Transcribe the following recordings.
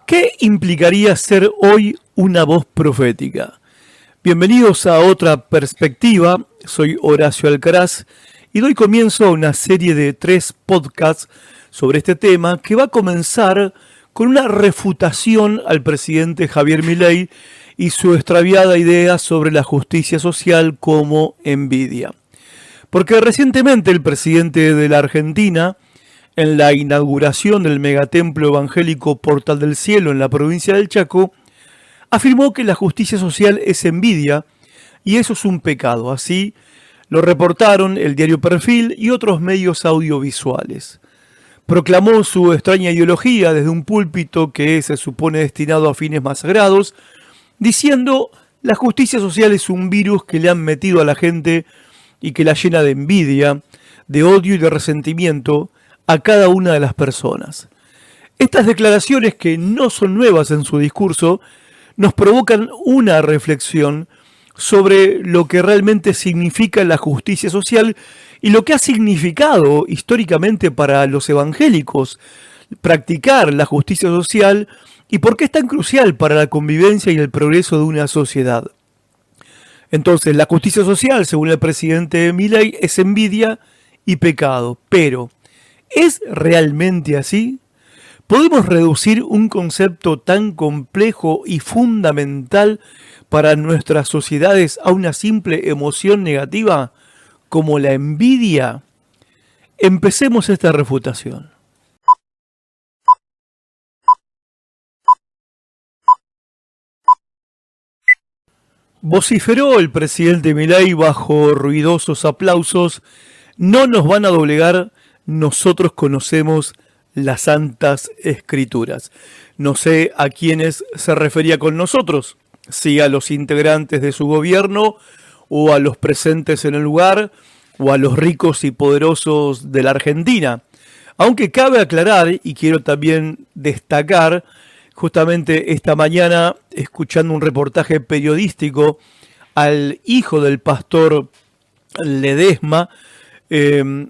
¿Qué implicaría ser hoy una voz profética? Bienvenidos a otra perspectiva, soy Horacio Alcaraz y doy comienzo a una serie de 3 podcasts sobre este tema que va a comenzar con una refutación al presidente Javier Milei y su extraviada idea sobre la justicia social como envidia. Porque recientemente el presidente de la Argentina, en la inauguración del megatemplo evangélico Portal del Cielo en la provincia del Chaco, afirmó que la justicia social es envidia y eso es un pecado. Así lo reportaron el diario Perfil y otros medios audiovisuales. Proclamó su extraña ideología desde un púlpito que se supone destinado a fines más sagrados, diciendo: la justicia social es un virus que le han metido a la gente y que la llena de envidia, de odio y de resentimiento a cada una de las personas. Estas declaraciones, que no son nuevas en su discurso, nos provocan una reflexión sobre lo que realmente significa la justicia social y lo que ha significado históricamente para los evangélicos practicar la justicia social y por qué es tan crucial para la convivencia y el progreso de una sociedad. Entonces, la justicia social, según el presidente Milei, es envidia y pecado. Pero, ¿es realmente así? ¿Podemos reducir un concepto tan complejo y fundamental para nuestras sociedades a una simple emoción negativa como la envidia? Empecemos esta refutación. Vociferó el presidente Milei bajo ruidosos aplausos: no nos van a doblegar, nosotros conocemos las Santas Escrituras. No sé a quiénes se refería con nosotros, si a los integrantes de su gobierno, o a los presentes en el lugar, o a los ricos y poderosos de la Argentina. Aunque cabe aclarar, y quiero también destacar, justamente esta mañana, escuchando un reportaje periodístico al hijo del pastor Ledesma,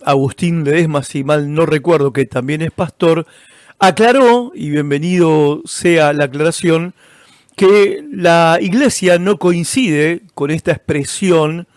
Agustín Ledesma, si mal no recuerdo, que también es pastor, aclaró, y bienvenido sea la aclaración, que la iglesia no coincide con esta expresión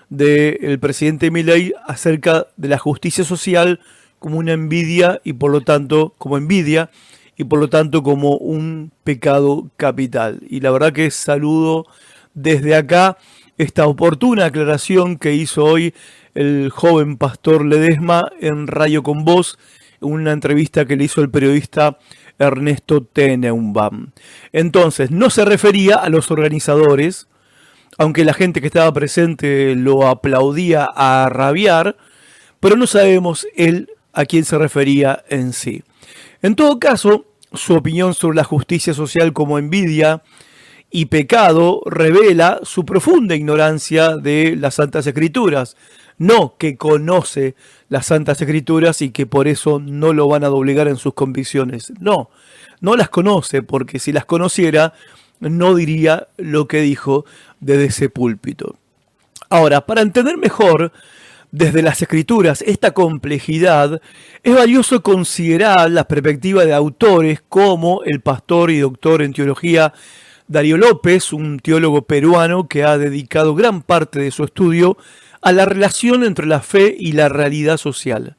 del presidente Milei acerca de la justicia social como una envidia y por lo tanto como envidia y por lo tanto como un pecado capital. Y la verdad que saludo desde acá esta oportuna aclaración que hizo hoy el joven pastor Ledesma en Radio Con Voz, en una entrevista que le hizo el periodista Ernesto Tenenbaum. Entonces, no se refería a los organizadores, aunque la gente que estaba presente lo aplaudía a rabiar, pero no sabemos él a quién se refería en sí. En todo caso, su opinión sobre la justicia social como envidia y pecado revela su profunda ignorancia de las Santas Escrituras. No que conoce las Santas Escrituras y que por eso no lo van a doblegar en sus convicciones. No, no las conoce, porque si las conociera no diría lo que dijo desde ese púlpito. Ahora, para entender mejor desde las Escrituras esta complejidad, es valioso considerar la perspectiva de autores como el pastor y doctor en teología Darío López, un teólogo peruano que ha dedicado gran parte de su estudio a la relación entre la fe y la realidad social.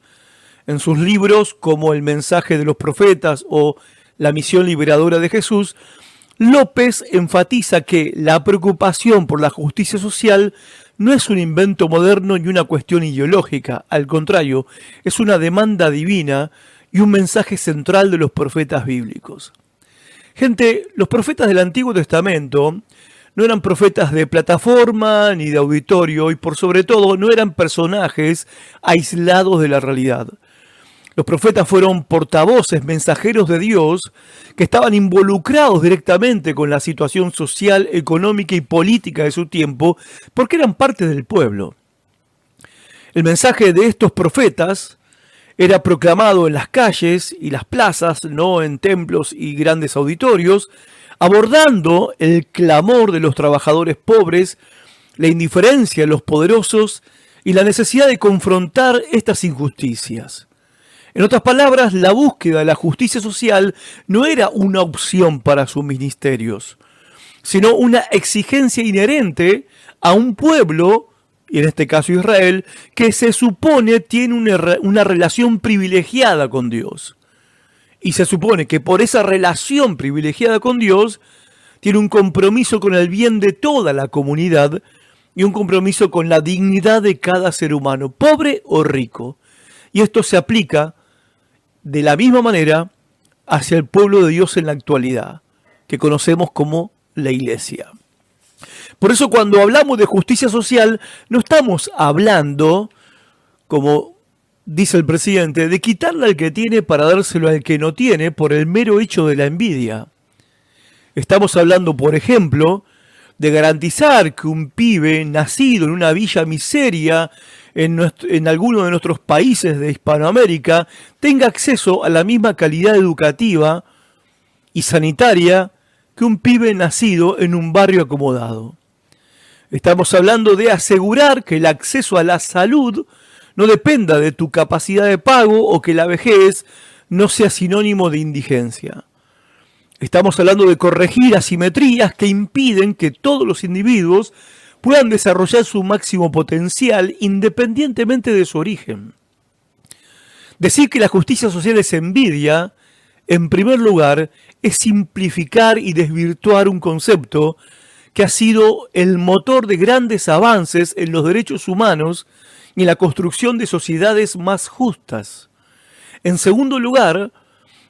En sus libros como El mensaje de los profetas o La misión liberadora de Jesús, López enfatiza que la preocupación por la justicia social no es un invento moderno ni una cuestión ideológica, al contrario, es una demanda divina y un mensaje central de los profetas bíblicos. Gente, los profetas del Antiguo Testamento no eran profetas de plataforma ni de auditorio y por sobre todo no eran personajes aislados de la realidad. Los profetas fueron portavoces, mensajeros de Dios, que estaban involucrados directamente con la situación social, económica y política de su tiempo, porque eran parte del pueblo. El mensaje de estos profetas era proclamado en las calles y las plazas, no en templos y grandes auditorios, abordando el clamor de los trabajadores pobres, la indiferencia de los poderosos y la necesidad de confrontar estas injusticias. En otras palabras, la búsqueda de la justicia social no era una opción para sus ministerios, sino una exigencia inherente a un pueblo, y en este caso Israel, que se supone tiene una relación privilegiada con Dios. Y se supone que por esa relación privilegiada con Dios, tiene un compromiso con el bien de toda la comunidad y un compromiso con la dignidad de cada ser humano, pobre o rico. Y esto se aplica de la misma manera hacia el pueblo de Dios en la actualidad, que conocemos como la Iglesia. Por eso cuando hablamos de justicia social, no estamos hablando, como dice el presidente, de quitarle al que tiene para dárselo al que no tiene por el mero hecho de la envidia. Estamos hablando, por ejemplo, de garantizar que un pibe nacido en una villa miseria en alguno de nuestros países de Hispanoamérica tenga acceso a la misma calidad educativa y sanitaria que un pibe nacido en un barrio acomodado. Estamos hablando de asegurar que el acceso a la salud no dependa de tu capacidad de pago o que la vejez no sea sinónimo de indigencia. Estamos hablando de corregir asimetrías que impiden que todos los individuos puedan desarrollar su máximo potencial independientemente de su origen. Decir que la justicia social es envidia, en primer lugar, es simplificar y desvirtuar un concepto que ha sido el motor de grandes avances en los derechos humanos y en la construcción de sociedades más justas. En segundo lugar,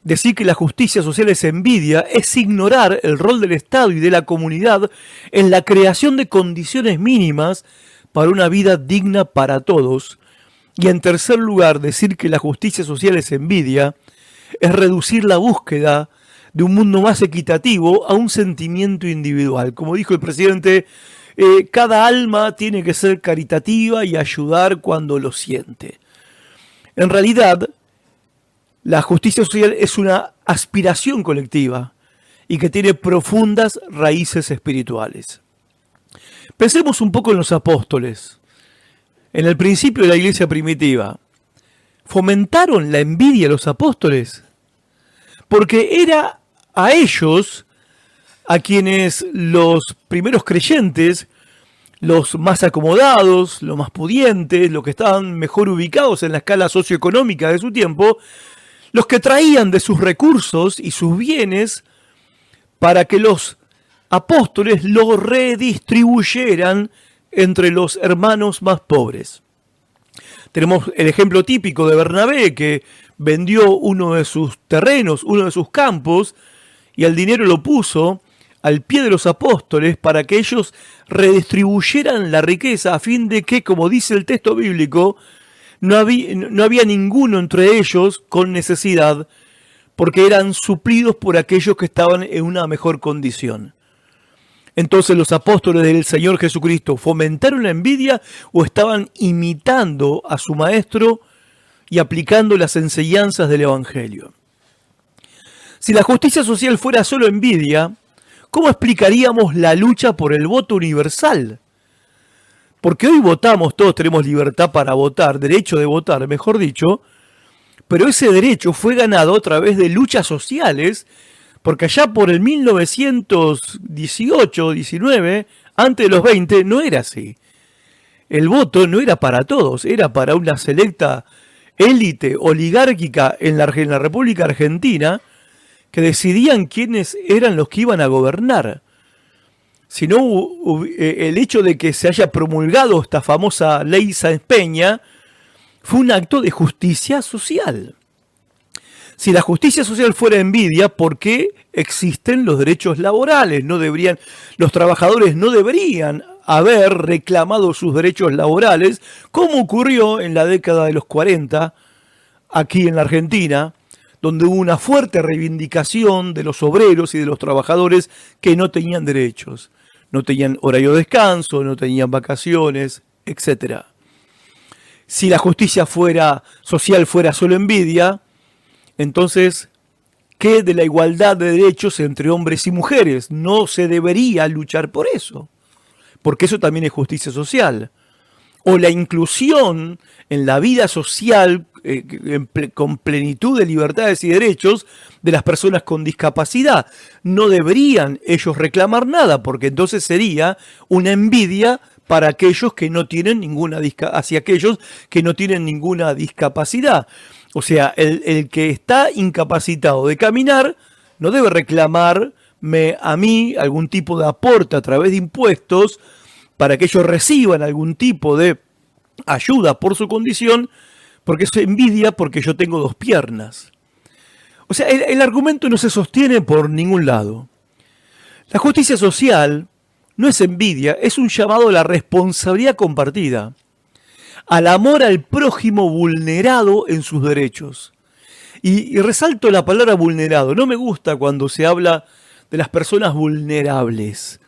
decir que la justicia social es envidia es ignorar el rol del Estado y de la comunidad en la creación de condiciones mínimas para una vida digna para todos. Y en tercer lugar, decir que la justicia social es envidia es reducir la búsqueda de un mundo más equitativo a un sentimiento individual. Como dijo el presidente, cada alma tiene que ser caritativa y ayudar cuando lo siente. En realidad, la justicia social es una aspiración colectiva y que tiene profundas raíces espirituales. Pensemos un poco en los apóstoles. En el principio de la iglesia primitiva, ¿fomentaron la envidia los apóstoles? Porque era a ellos a quienes los primeros creyentes, los más acomodados, los más pudientes, los que estaban mejor ubicados en la escala socioeconómica de su tiempo, los que traían de sus recursos y sus bienes para que los apóstoles lo redistribuyeran entre los hermanos más pobres. Tenemos el ejemplo típico de Bernabé, que vendió uno de sus terrenos, uno de sus campos, y el dinero lo puso al pie de los apóstoles para que ellos redistribuyeran la riqueza a fin de que, como dice el texto bíblico, no había ninguno entre ellos con necesidad, porque eran suplidos por aquellos que estaban en una mejor condición. Entonces los apóstoles del Señor Jesucristo, ¿fomentaron la envidia o estaban imitando a su maestro y aplicando las enseñanzas del Evangelio? Si la justicia social fuera solo envidia, ¿cómo explicaríamos la lucha por el voto universal? Porque hoy votamos, todos tenemos libertad para votar, derecho de votar, mejor dicho, pero ese derecho fue ganado a través de luchas sociales, porque allá por el 1918-19, antes de los 20, no era así. El voto no era para todos, era para una selecta élite oligárquica en la República Argentina, que decidían quiénes eran los que iban a gobernar. Sino el hecho de que se haya promulgado esta famosa ley Sáenz Peña fue un acto de justicia social. Si la justicia social fuera envidia, ¿por qué existen los derechos laborales? Los trabajadores no deberían haber reclamado sus derechos laborales, como ocurrió en la década de los 40, aquí en la Argentina, donde hubo una fuerte reivindicación de los obreros y de los trabajadores que no tenían derechos. No tenían horario de descanso, no tenían vacaciones, etc. Si la justicia social fuera solo envidia, entonces, ¿qué de la igualdad de derechos entre hombres y mujeres? No se debería luchar por eso, porque eso también es justicia social. O la inclusión en la vida social con plenitud de libertades y derechos de las personas con discapacidad. No deberían ellos reclamar nada, porque entonces sería una envidia para aquellos que no tienen hacia aquellos que no tienen ninguna discapacidad. O sea, el que está incapacitado de caminar no debe reclamarme a mí algún tipo de aporte a través de impuestos para que ellos reciban algún tipo de ayuda por su condición, porque es envidia porque yo tengo dos piernas. O sea, el argumento no se sostiene por ningún lado. La justicia social no es envidia, es un llamado a la responsabilidad compartida, al amor al prójimo vulnerado en sus derechos. Y resalto la palabra vulnerado. No me gusta cuando se habla de las personas vulnerables.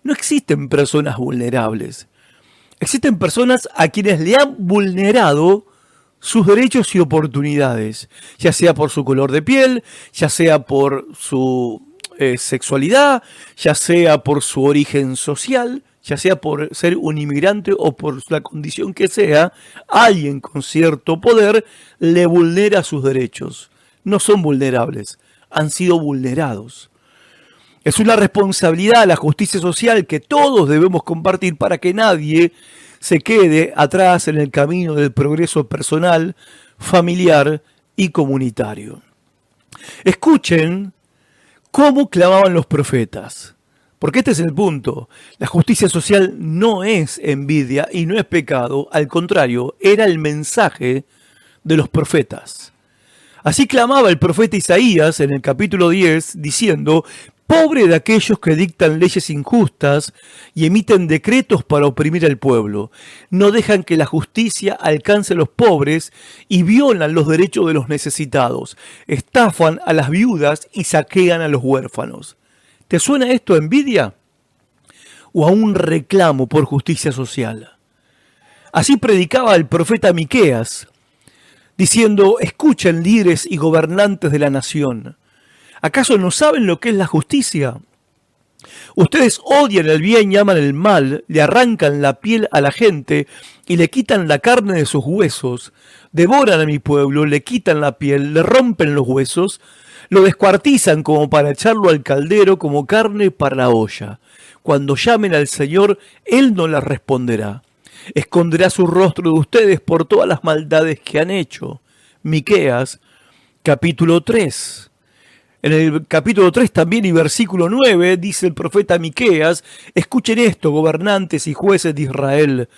No existen personas vulnerables. Existen personas a quienes le han vulnerado sus derechos y oportunidades, ya sea por su color de piel, ya sea por su sexualidad, ya sea por su origen social, ya sea por ser un inmigrante o por la condición que sea, alguien con cierto poder le vulnera sus derechos. No son vulnerables, han sido vulnerados. Es una responsabilidad, la justicia social, que todos debemos compartir para que nadie se quede atrás en el camino del progreso personal, familiar y comunitario. Escuchen cómo clamaban los profetas, porque este es el punto. La justicia social no es envidia y no es pecado, al contrario, era el mensaje de los profetas. Así clamaba el profeta Isaías en el capítulo 10, diciendo: pobre de aquellos que dictan leyes injustas y emiten decretos para oprimir al pueblo. No dejan que la justicia alcance a los pobres y violan los derechos de los necesitados. Estafan a las viudas y saquean a los huérfanos. ¿Te suena esto a envidia o a un reclamo por justicia social? Así predicaba el profeta Miqueas, diciendo: escuchen, líderes y gobernantes de la nación. ¿Acaso no saben lo que es la justicia? Ustedes odian el bien y aman el mal, le arrancan la piel a la gente y le quitan la carne de sus huesos, devoran a mi pueblo, le quitan la piel, le rompen los huesos, lo descuartizan como para echarlo al caldero, como carne para la olla. Cuando llamen al Señor, Él no les responderá. Esconderá su rostro de ustedes por todas las maldades que han hecho. Miqueas, capítulo 3. En el capítulo 3 también y versículo 9 dice el profeta Miqueas: escuchen esto, gobernantes y jueces de Israel.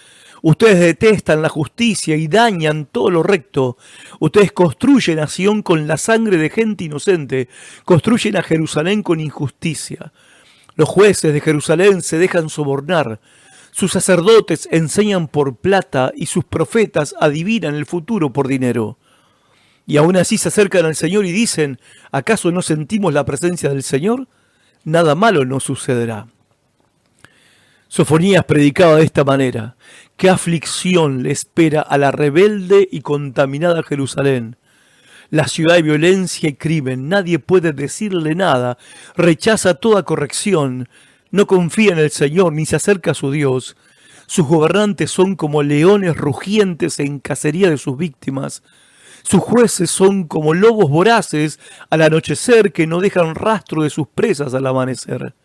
Ustedes detestan la justicia y dañan todo lo recto. Ustedes construyen a Sión con la sangre de gente inocente. Construyen a Jerusalén con injusticia. Los jueces de Jerusalén se dejan sobornar. Sus sacerdotes enseñan por plata y sus profetas adivinan el futuro por dinero. Y aún así se acercan al Señor y dicen: ¿acaso no sentimos la presencia del Señor? Nada malo nos sucederá. Sofonías predicaba de esta manera: ¿qué aflicción le espera a la rebelde y contaminada Jerusalén? La ciudad de violencia y crimen, nadie puede decirle nada, rechaza toda corrección, no confía en el Señor ni se acerca a su Dios. Sus gobernantes son como leones rugientes en cacería de sus víctimas. Sus jueces son como lobos voraces al anochecer que no dejan rastro de sus presas al amanecer.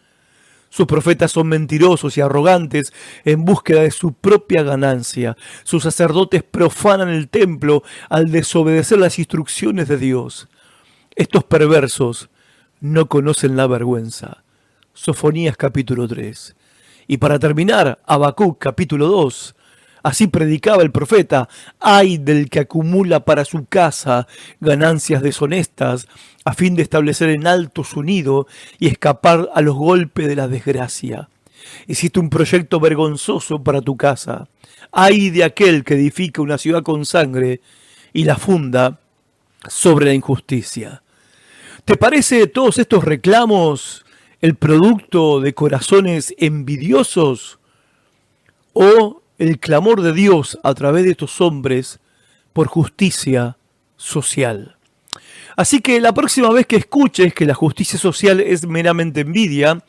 Sus profetas son mentirosos y arrogantes en búsqueda de su propia ganancia. Sus sacerdotes profanan el templo al desobedecer las instrucciones de Dios. Estos perversos no conocen la vergüenza. Sofonías capítulo 3. Y para terminar, Habacuc capítulo 2. Así predicaba el profeta: ay del que acumula para su casa ganancias deshonestas, a fin de establecer en alto su nido y escapar a los golpes de la desgracia. Hiciste un proyecto vergonzoso para tu casa. Ay de aquel que edifica una ciudad con sangre y la funda sobre la injusticia. ¿Te parece todos estos reclamos el producto de corazones envidiosos o el clamor de Dios a través de estos hombres por justicia social? Así que la próxima vez que escuches que la justicia social es meramente envidia,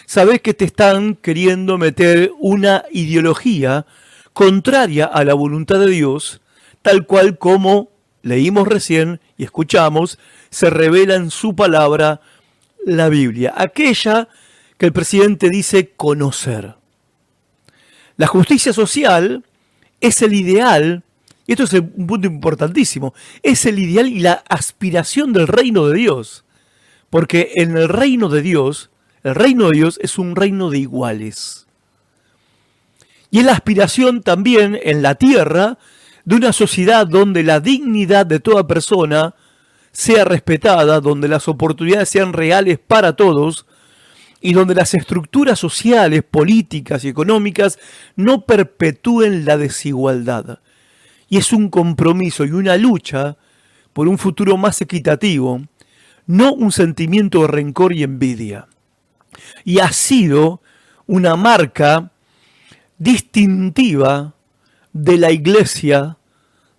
sabes que te están queriendo meter una ideología contraria a la voluntad de Dios, tal cual como leímos recién y escuchamos, se revela en su palabra, la Biblia, aquella que el presidente dice conocer. La justicia social es el ideal, y esto es un punto importantísimo, es el ideal y la aspiración del reino de Dios. Porque en el reino de Dios es un reino de iguales. Y es la aspiración también en la tierra de una sociedad donde la dignidad de toda persona sea respetada, donde las oportunidades sean reales para todos y donde las estructuras sociales, políticas y económicas no perpetúen la desigualdad. Y es un compromiso y una lucha por un futuro más equitativo, no un sentimiento de rencor y envidia. Y ha sido una marca distintiva de la Iglesia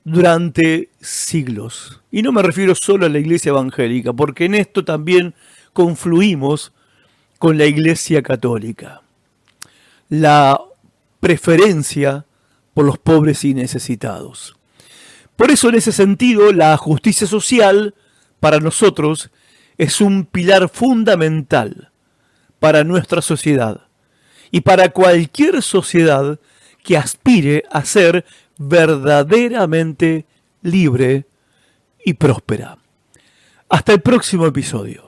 durante siglos. Y no me refiero solo a la Iglesia evangélica, porque en esto también confluimos con la Iglesia católica. La preferencia por los pobres y necesitados. Por eso, en ese sentido, la justicia social para nosotros es un pilar fundamental para nuestra sociedad y para cualquier sociedad que aspire a ser verdaderamente libre y próspera. Hasta el próximo episodio.